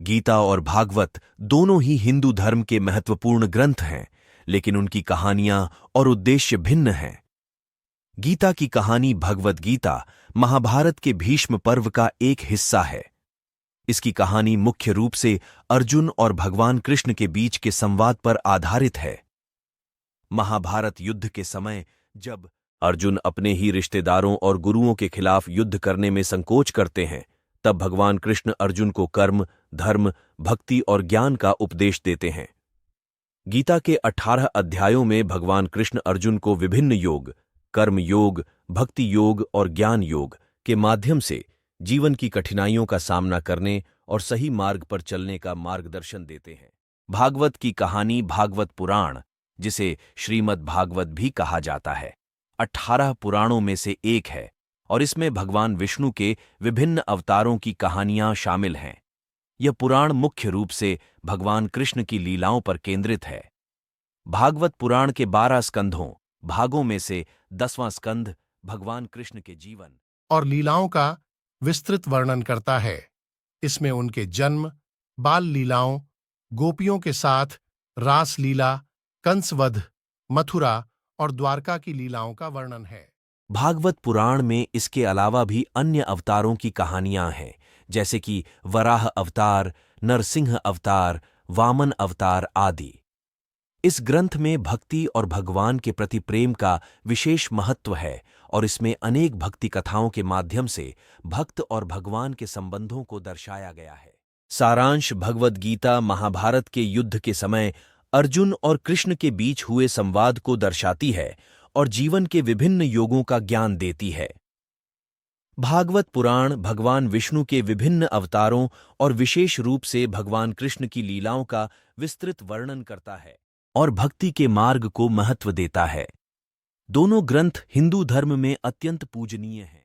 गीता और भागवत दोनों ही हिंदू धर्म के महत्वपूर्ण ग्रंथ हैं, लेकिन उनकी कहानियां और उद्देश्य भिन्न हैं। गीता की कहानी भगवद गीता महाभारत के भीष्म पर्व का एक हिस्सा है। इसकी कहानी मुख्य रूप से अर्जुन और भगवान कृष्ण के बीच के संवाद पर आधारित है। महाभारत युद्ध के समय जब अर्जुन अपने ही रिश्तेदारों और गुरुओं के खिलाफ युद्ध करने में संकोच करते हैं, तब भगवान कृष्ण अर्जुन को कर्म, धर्म, भक्ति और ज्ञान का उपदेश देते हैं। गीता के 18 अध्यायों में भगवान कृष्ण अर्जुन को विभिन्न योग, कर्म योग, भक्ति योग और ज्ञान योग के माध्यम से जीवन की कठिनाइयों का सामना करने और सही मार्ग पर चलने का मार्गदर्शन देते हैं। भागवत की कहानी भागवत पुराण, जिसे श्रीमद् भागवत भी कहा जाता है, 18 पुराणों में से एक है और इसमें भगवान विष्णु के विभिन्न अवतारों की कहानियां शामिल हैं। यह पुराण मुख्य रूप से भगवान कृष्ण की लीलाओं पर केंद्रित है। भागवत पुराण के 12 स्कंधों भागों में से 10वां स्कंध भगवान कृष्ण के जीवन और लीलाओं का विस्तृत वर्णन करता है। इसमें उनके जन्म, बाल लीलाओं, गोपियों के साथ रास लीला, कंसवध, मथुरा और द्वारका की लीलाओं का वर्णन है। भागवत पुराण में इसके अलावा भी अन्य अवतारों की कहानियां हैं, जैसे कि वराह अवतार, नरसिंह अवतार, वामन अवतार आदि। इस ग्रंथ में भक्ति और भगवान के प्रति प्रेम का विशेष महत्व है और इसमें अनेक भक्ति कथाओं के माध्यम से भक्त और भगवान के संबंधों को दर्शाया गया है। सारांश भगवद गीता महाभारत के युद्ध के समय अर्जुन और कृष्ण के बीच हुए संवाद को दर्शाती है और जीवन के विभिन्न योगों का ज्ञान देती है। भागवत पुराण भगवान विष्णु के विभिन्न अवतारों और विशेष रूप से भगवान कृष्ण की लीलाओं का विस्तृत वर्णन करता है और भक्ति के मार्ग को महत्व देता है। दोनों ग्रंथ हिंदू धर्म में अत्यंत पूजनीय हैं।